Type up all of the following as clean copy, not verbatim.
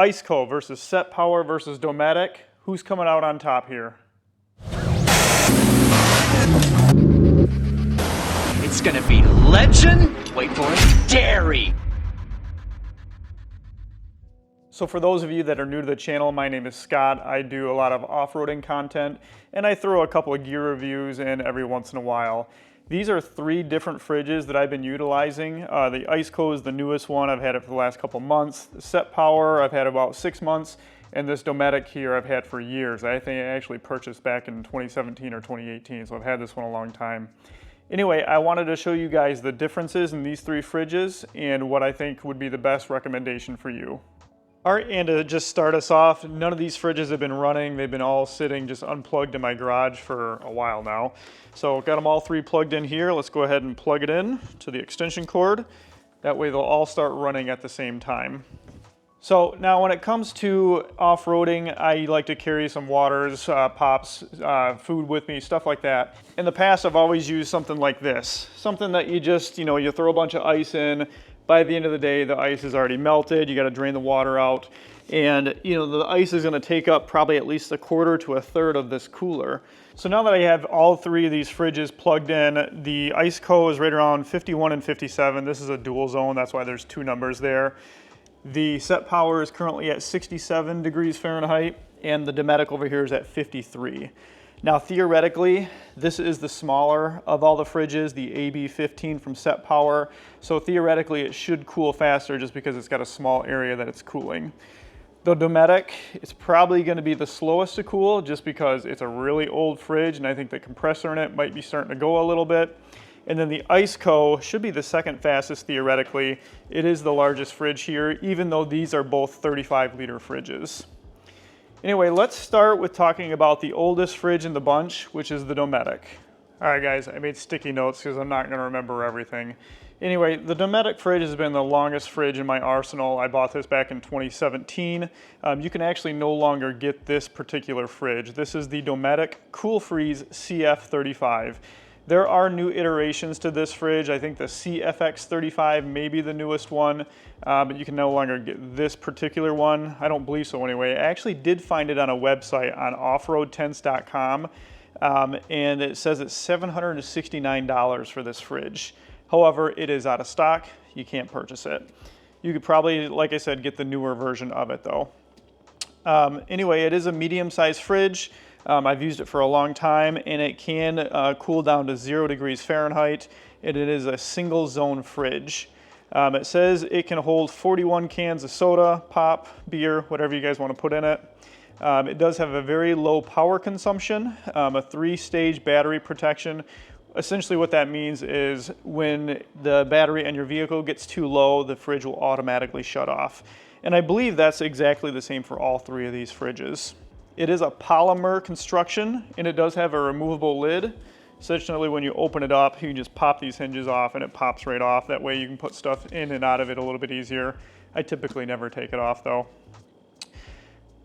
IceCo versus SetPower versus Dometic. Who's coming out on top here? It's gonna be legend, wait for it, dairy. So for those of you that are new to the channel, my name is Scott. I do a lot of off-roading content and I throw a couple of gear reviews in every once in a while. These are 3 different fridges that I've been utilizing. The IceCo is the newest one. I've had it for the last couple months. The SetPower I've had about 6 months, and this Dometic here I've had for years. I think I actually purchased back in 2017 or 2018, so I've had this one a long time. Anyway, I wanted to show you guys the differences in these 3 fridges and what I think would be the best recommendation for you. All right, and to just start us off, none of these fridges have been running. They've been all sitting just unplugged in my garage for a while now. So got them all 3 plugged in here. Let's go ahead and plug it in to the extension cord. That way they'll all start running at the same time. So now when it comes to off-roading, I like to carry some waters, pops, food with me, stuff like that. In the past, I've always used something like this. Something that you just, you throw a bunch of ice in. By the end of the day, the ice is already melted. You got to drain the water out. And, the ice is going to take up probably at least 1/4 to 1/3 of this cooler. So now that I have all 3 of these fridges plugged in, the IceCo is right around 51 and 57. This is a dual zone. That's why there's 2 numbers there. The SetPower is currently at 67 degrees Fahrenheit, and the Dometic over here is at 53. Now theoretically, this is the smaller of all the fridges, the AB15 from SetPower. So theoretically it should cool faster just because it's got a small area that it's cooling. The Dometic is probably going to be the slowest to cool just because it's a really old fridge and I think the compressor in it might be starting to go a little bit. And then the IceCo should be the second fastest theoretically. It is the largest fridge here, even though these are both 35-liter fridges. Anyway, let's start with talking about the oldest fridge in the bunch, which is the Dometic. All right, guys, I made sticky notes because I'm not going to remember everything. Anyway, the Dometic fridge has been the longest fridge in my arsenal. I bought this back in 2017. You can actually no longer get this particular fridge. This is the Dometic CoolFreeze CF-35. There are new iterations to this fridge. I think the CFX-35 may be the newest one, but you can no longer get this particular one. I don't believe so anyway. I actually did find it on a website on offroadtents.com, and it says it's $769 for this fridge. However, it is out of stock. You can't purchase it. You could probably, like I said, get the newer version of it though. Anyway, it is a medium-sized fridge. I've used it for a long time and it can cool down to 0 degrees Fahrenheit, and it is a single zone fridge. It says it can hold 41 cans of soda, pop, beer, whatever you guys want to put in it. It does have a very low power consumption, a 3-stage battery protection. Essentially what that means is when the battery in your vehicle gets too low, the fridge will automatically shut off. And I believe that's exactly the same for all 3 of these fridges. It is a polymer construction and it does have a removable lid. Essentially when you open it up, you can just pop these hinges off and it pops right off. That way you can put stuff in and out of it a little bit easier. I typically never take it off though.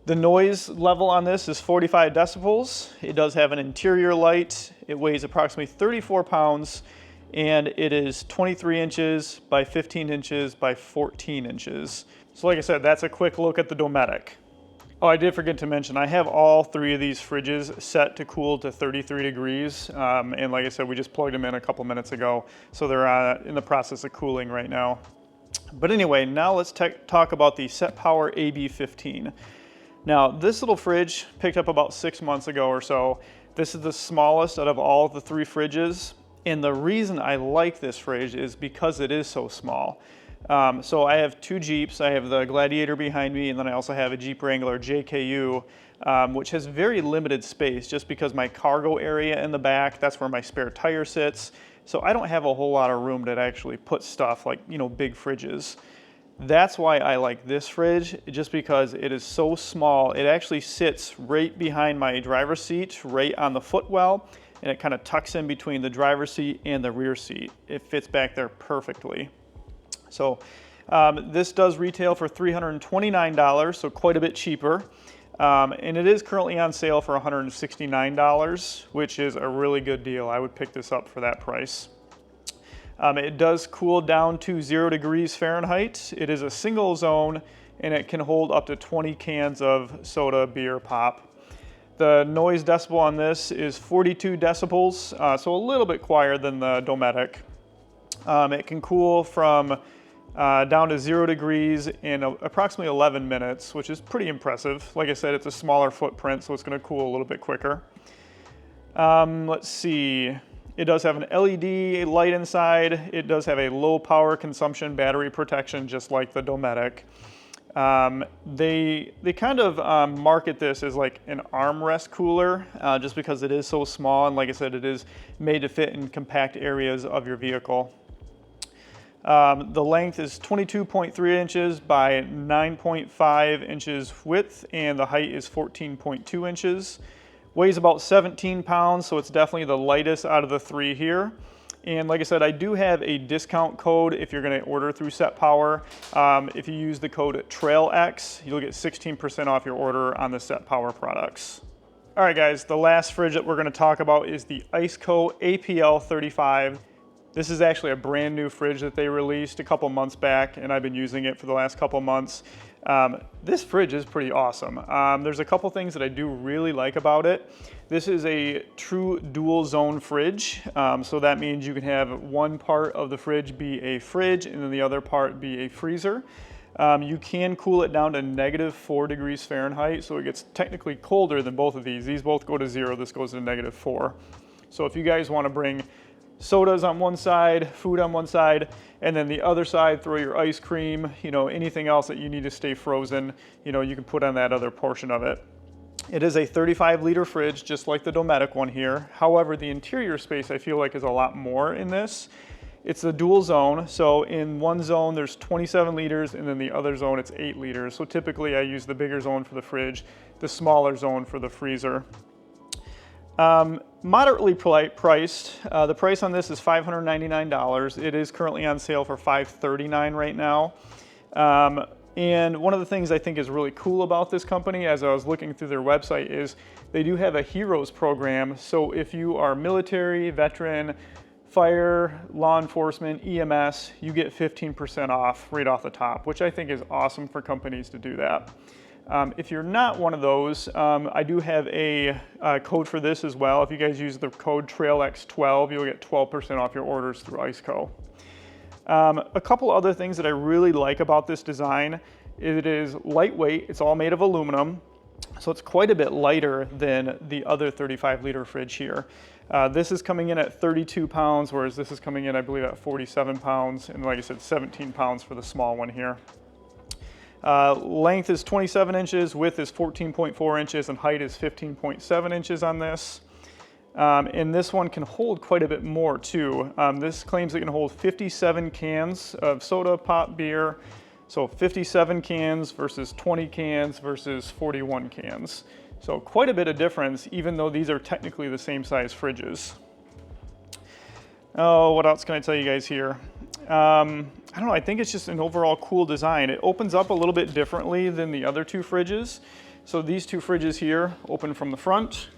The noise level on this is 45 decibels. It does have an interior light. It weighs approximately 34 pounds and it is 23 inches by 15 inches by 14 inches. So like I said, that's a quick look at the Dometic. Oh, I did forget to mention, I have all 3 of these fridges set to cool to 33 degrees. And like I said, we just plugged them in a couple minutes ago. So they're in the process of cooling right now. But anyway, now let's talk about the SetPower AB-15. Now, this little fridge picked up about 6 months ago or so. This is the smallest out of all of the 3 fridges. And the reason I like this fridge is because it is so small. So I have 2 Jeeps. I have the Gladiator behind me, and then I also have a Jeep Wrangler JKU, which has very limited space just because my cargo area in the back, that's where my spare tire sits. So I don't have a whole lot of room to actually put stuff like, big fridges. That's why I like this fridge, just because it is so small. It actually sits right behind my driver's seat, right on the footwell, and it kind of tucks in between the driver's seat and the rear seat. It fits back there perfectly. So this does retail for $329, so quite a bit cheaper. And it is currently on sale for $169, which is a really good deal. I would pick this up for that price. It does cool down to 0 degrees Fahrenheit. It is a single zone and it can hold up to 20 cans of soda, beer, pop. The noise decibel on this is 42 decibels, so a little bit quieter than the Dometic. It can cool from down to 0 degrees in approximately 11 minutes, which is pretty impressive. Like I said, it's a smaller footprint, so it's going to cool a little bit quicker. Let's see. It does have an LED light inside. It does have a low power consumption battery protection, just like the Dometic. They kind of market this as like an armrest cooler, just because it is so small, and like I said, it is made to fit in compact areas of your vehicle. The length is 22.3 inches by 9.5 inches width, and the height is 14.2 inches. Weighs about 17 pounds, so it's definitely the lightest out of the three here. And like I said, I do have a discount code if you're going to order through SetPower. If you use the code TRAILX, you'll get 16% off your order on the SetPower products. All right, guys, the last fridge that we're going to talk about is the IceCo APL-35. This is actually a brand new fridge that they released a couple months back, and I've been using it for the last couple months. This fridge is pretty awesome. There's a couple things that I do really like about it. This is a true dual zone fridge, so that means you can have one part of the fridge be a fridge and then the other part be a freezer. You can cool it down to -4 degrees Fahrenheit, so it gets technically colder than both of these. These both go to 0, this goes to -4. So if you guys want to bring sodas on one side, food on one side, and then the other side throw your ice cream, you know, anything else that you need to stay frozen, you know, you can put on that other portion of it. It is a 35-liter fridge, just like the Dometic one here. However, the interior space I feel like is a lot more in this. It's a dual zone, so in one zone there's 27 liters, and then the other zone it's 8 liters. So typically I use the bigger zone for the fridge, the smaller zone for the freezer. Moderately priced. The price on this is $599. It is currently on sale for $539 right now. And one of the things I think is really cool about this company, as I was looking through their website, is they do have a Heroes program. So if you are military, veteran, fire, law enforcement, EMS, you get 15% off right off the top, which I think is awesome for companies to do that. If you're not one of those, I do have a code for this as well. If you guys use the code TRAILX12, you'll get 12% off your orders through IceCo. A couple other things that I really like about this design, it is lightweight. It's all made of aluminum, so it's quite a bit lighter than the other 35-liter fridge here. This is coming in at 32 pounds, whereas this is coming in, I believe, at 47 pounds, and like I said, 17 pounds for the small one here. Length is 27 inches, width is 14.4 inches, and height is 15.7 inches on this. And this one can hold quite a bit more too. This claims it can hold 57 cans of soda, pop, beer. So 57 cans versus 20 cans versus 41 cans. So quite a bit of difference, even though these are technically the same size fridges. Oh, what else can I tell you guys here? I don't know, I think it's just an overall cool design. It opens up a little bit differently than the other two fridges. So these two fridges here open from the front.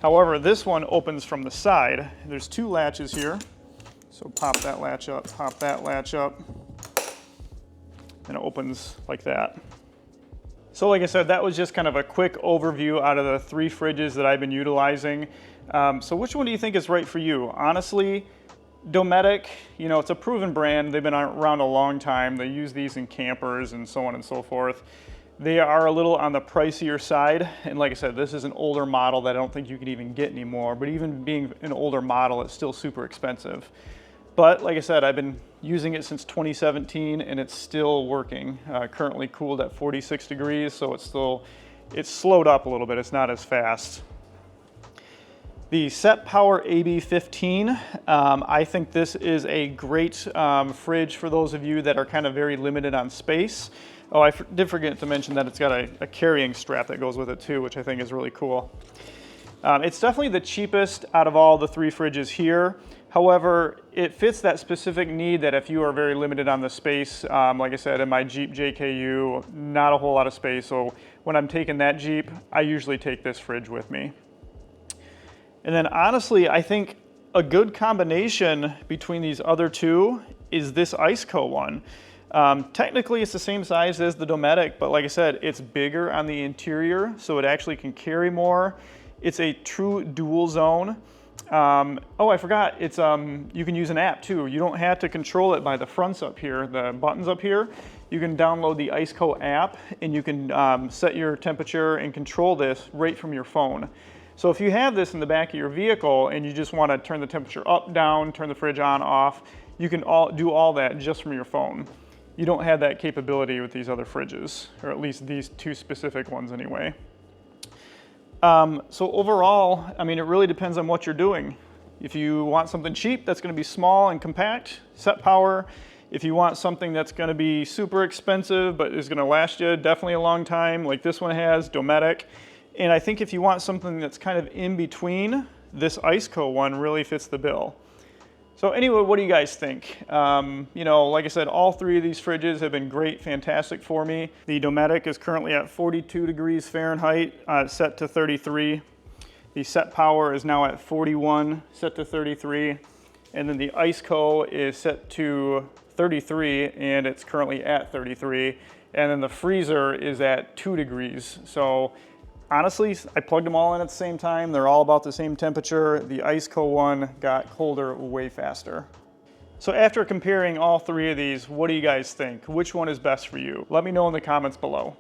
However, this one opens from the side. There's two latches here. So pop that latch up, pop that latch up, and it opens like that. So like I said, that was just kind of a quick overview out of the 3 fridges that I've been utilizing. So which one do you think is right for you? Honestly, Dometic, you know, it's a proven brand. They've been around a long time. They use these in campers and so on and so forth. They are a little on the pricier side. And like I said, this is an older model that I don't think you can even get anymore. But even being an older model, it's still super expensive. But like I said, I've been using it since 2017 and it's still working. Currently cooled at 46 degrees, so it's slowed up a little bit. It's not as fast. The SetPower AB15, I think this is a great fridge for those of you that are kind of very limited on space. Oh, I did forget to mention that it's got a carrying strap that goes with it too, which I think is really cool. It's definitely the cheapest out of all the 3 fridges here. However, it fits that specific need that if you are very limited on the space, like I said, in my Jeep JKU, not a whole lot of space. So when I'm taking that Jeep, I usually take this fridge with me. And then honestly, I think a good combination between these other 2 is this IceCo one. Technically, it's the same size as the Dometic, but like I said, it's bigger on the interior, so it actually can carry more. It's a true dual zone. Oh, I forgot, it's you can use an app too. You don't have to control it by the fronts up here, the buttons up here. You can download the IceCo app and you can set your temperature and control this right from your phone. So if you have this in the back of your vehicle and you just want to turn the temperature up, down, turn the fridge on, off, you can do all that just from your phone. You don't have that capability with these other fridges, or at least these two specific ones anyway. So overall, I mean, it really depends on what you're doing. If you want something cheap that's going to be small and compact, SetPower. If you want something that's going to be super expensive but is going to last you definitely a long time, like this one has, Dometic. And I think if you want something that's kind of in between, this IceCo one really fits the bill. So anyway, what do you guys think? You know, like I said, all three of these fridges have been great, fantastic for me. The Dometic is currently at 42 degrees Fahrenheit, set to 33. The SetPower is now at 41, set to 33. And then the IceCo is set to 33, and it's currently at 33. And then the freezer is at 2 degrees. So honestly, I plugged them all in at the same time. They're all about the same temperature. The IceCo one got colder way faster. So after comparing all three of these, what do you guys think? Which one is best for you? Let me know in the comments below.